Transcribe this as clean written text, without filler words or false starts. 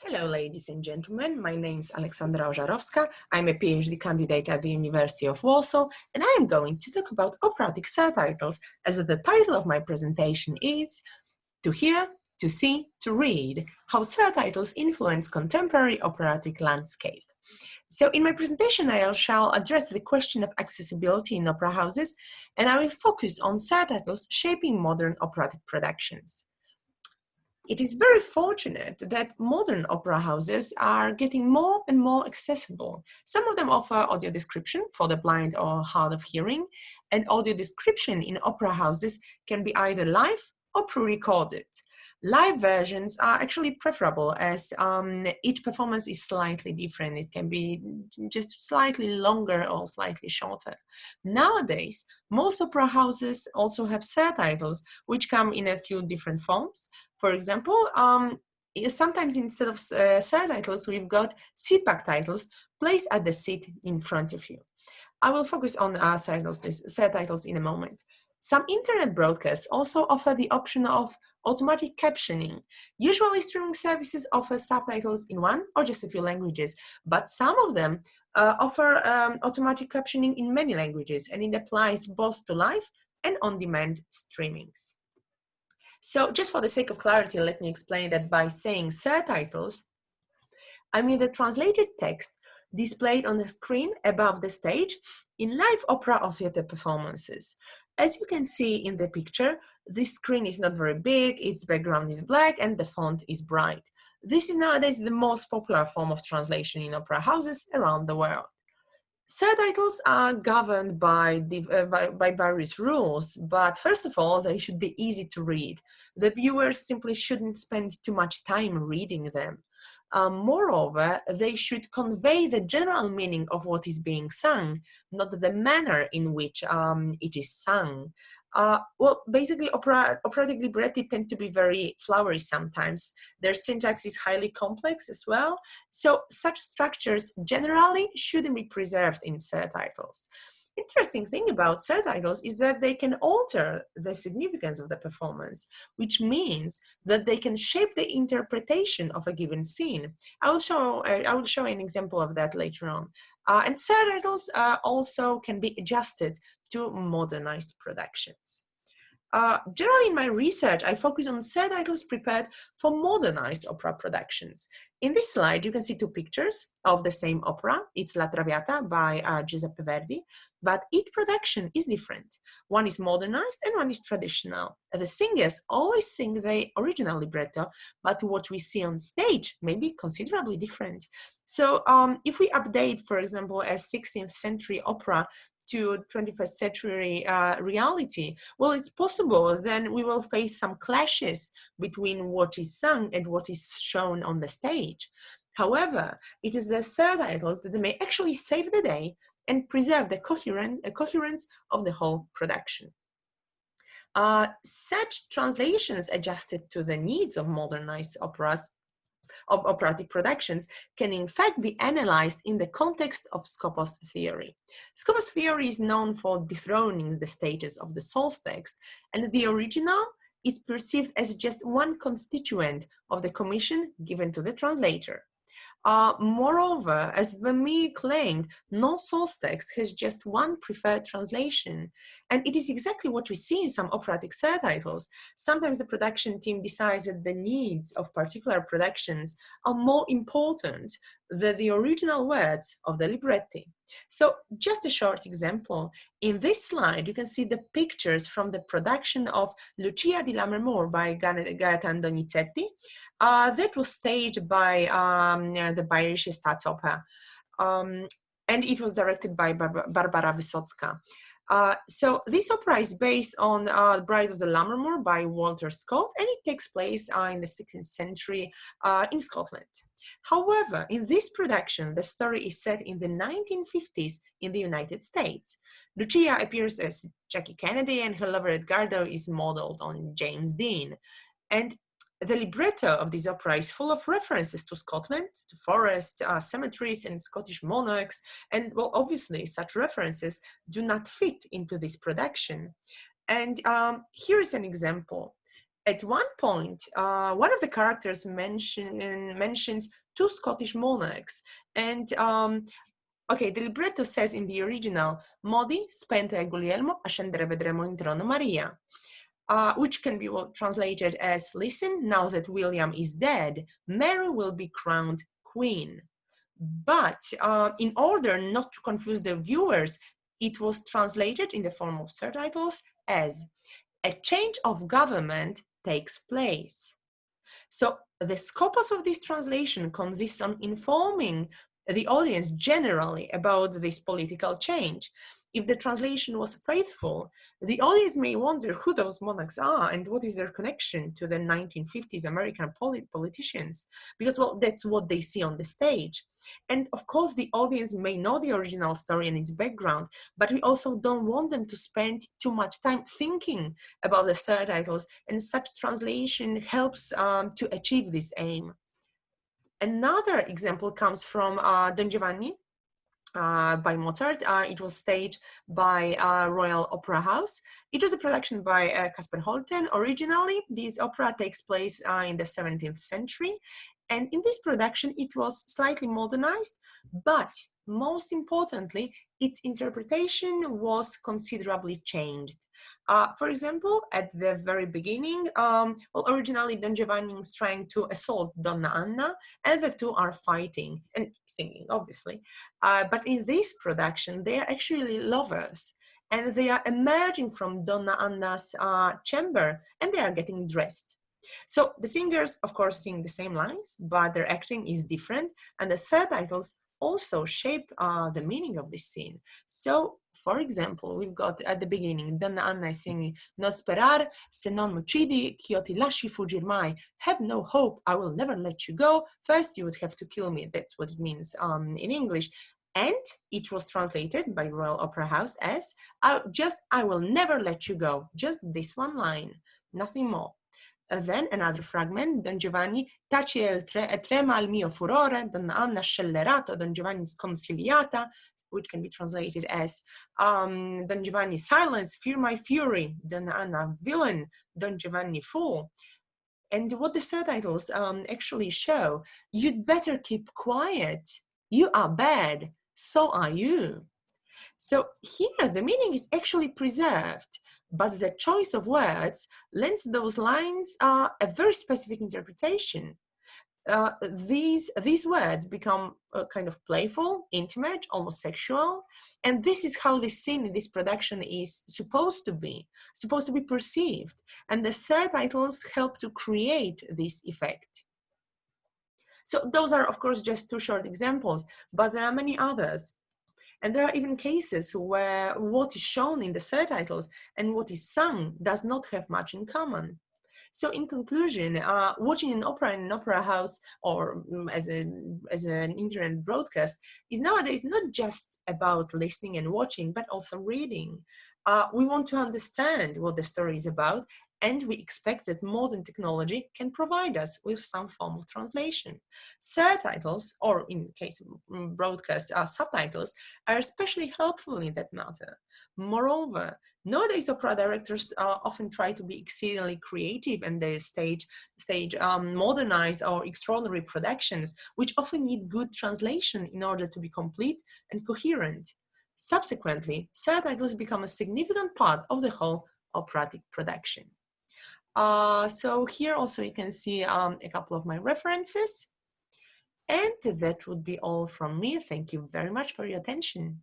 Hello, ladies and gentlemen. My name is Aleksandra Ożarowska. I'm a PhD candidate at the University of Warsaw, and I am going to talk about operatic surtitles, as the title of my presentation is To Hear, to See, to Read, How Surtitles Influence Contemporary Operatic Landscape. So in my presentation, I shall address the question of accessibility in opera houses, and I will focus on surtitles shaping modern operatic productions. It is very fortunate that modern opera houses are getting more and more accessible. Some of them offer audio description for the blind or hard of hearing, and audio description in opera houses can be either live or pre-recorded. Live versions are actually preferable as each performance is slightly different. It can be just slightly longer or slightly shorter. Nowadays, most opera houses also have surtitles, which come in a few different forms. For example, sometimes instead of surtitles, we've got seatback titles placed at the seat in front of you. I will focus on surtitles in a moment. Some internet broadcasts also offer the option of automatic captioning. Usually, streaming services offer subtitles in one or just a few languages, but some of them offer automatic captioning in many languages, and it applies both to live and on-demand streamings. So just for the sake of clarity, let me explain that by saying surtitles, I mean the translated text displayed on the screen above the stage in live opera or theater performances. As you can see in the picture, this screen is not very big, its background is black, and the font is bright. This is nowadays the most popular form of translation in opera houses around the world. Surtitles are governed by various rules, but first of all, they should be easy to read. The viewers simply shouldn't spend too much time reading them. Moreover, they should convey the general meaning of what is being sung, not the manner in which it is sung. Basically, operatic libretti tend to be very flowery sometimes. Their syntax is highly complex as well, so such structures generally shouldn't be preserved in surtitles. Interesting thing about surtitles is that they can alter the significance of the performance, which means that they can shape the interpretation of a given scene. I will show an example of that later on. And surtitles also can be adjusted to modernized productions. Generally, in my research, I focus on surtitles prepared for modernized opera productions. In this slide, you can see two pictures of the same opera. It's La Traviata by Giuseppe Verdi, but each production is different. One is modernized and one is traditional. The singers always sing the original libretto, but what we see on stage may be considerably different. So if we update, for example, a 16th century opera to 21st century reality, well, it's possible then we will face some clashes between what is sung and what is shown on the stage. However, it is the surtitles that may actually save the day and preserve the coherence of the whole production. Such translations adjusted to the needs of modernized operatic productions can in fact be analyzed in the context of Skopos theory. Skopos theory is known for dethroning the status of the source text, and the original is perceived as just one constituent of the commission given to the translator. Moreover, as Vermeer claimed, no source text has just one preferred translation. And it is exactly what we see in some operatic surtitles. Sometimes the production team decides that the needs of particular productions are more important than the original words of the libretti. So just a short example. In this slide, you can see the pictures from the production of Lucia di Lammermoor by Gaetan Donizetti. That was staged by the Bayerische Staatsoper, and it was directed by Barbara Wysocka. So this opera is based on Bride of the Lammermoor by Walter Scott, and it takes place in the 16th century in Scotland. However, in this production, the story is set in the 1950s in the United States. Lucia appears as Jackie Kennedy, and her lover Edgardo is modeled on James Dean. And the libretto of this opera is full of references to Scotland, to forests, cemeteries, and Scottish monarchs. And, well, obviously, such references do not fit into this production. And here is an example. At one point, one of the characters mentions two Scottish monarchs, and okay, the libretto says in the original, Modi spente a Guglielmo a scendere vedremo in trono Maria, which can be translated as, listen, now that William is dead, Mary will be crowned queen. But in order not to confuse the viewers, it was translated in the form of surtitles as, a change of government takes place. So the scopus of this translation consists on informing the audience generally about this political change. If the translation was faithful, the audience may wonder who those monarchs are and what is their connection to the 1950s American politicians, because, well, that's what they see on the stage. And of course, the audience may know the original story and its background, but we also don't want them to spend too much time thinking about the subtitles, and such translation helps to achieve this aim. Another example comes from Don Giovanni by Mozart. It was staged by Royal Opera House. It was a production by Caspar Holten. Originally, this opera takes place in the 17th century. And in this production, it was slightly modernized, but most importantly, its interpretation was considerably changed. For example, at the very beginning, well, originally Don Giovanni is trying to assault Donna Anna, and the two are fighting and singing, obviously. But in this production, they are actually lovers, and they are emerging from Donna Anna's chamber, and they are getting dressed. So the singers, of course, sing the same lines, but their acting is different, and the subtitles also shape the meaning of this scene. So, for example, we've got at the beginning, Donna Anna is singing, non sperar se non m'uccidi, ch'io ti lasci fuggir mai. Have no hope, I will never let you go. First, you would have to kill me. That's what it means in English. And it was translated by Royal Opera House as, I will never let you go. Just this one line, nothing more. Then another fragment, Don Giovanni, taci e trema il mio furore, Donna Anna scellerato, Don Giovanni sconsigliata, which can be translated as, Don Giovanni, silence, fear my fury, Donna Anna, villain, Don Giovanni, fool. And what the subtitles actually show, you'd better keep quiet. You are bad, so are you. So here the meaning is actually preserved, but the choice of words lends those lines a very specific interpretation. These words become kind of playful, intimate, almost sexual, and this is how this scene in this production is supposed to be perceived, and the subtitles help to create this effect. So those are, of course, just two short examples, but there are many others. And there are even cases where what is shown in the subtitles and what is sung does not have much in common. So in conclusion, watching an opera in an opera house or as an internet broadcast is nowadays not just about listening and watching, but also reading. We want to understand what the story is about, and we expect that modern technology can provide us with some form of translation. Subtitles, or in case of broadcast, subtitles, are especially helpful in that matter. Moreover, nowadays opera directors often try to be exceedingly creative, and they stage modernized or extraordinary productions, which often need good translation in order to be complete and coherent. Subsequently, subtitles become a significant part of the whole operatic production. So here also you can see a couple of my references. And that would be all from me. Thank you very much for your attention.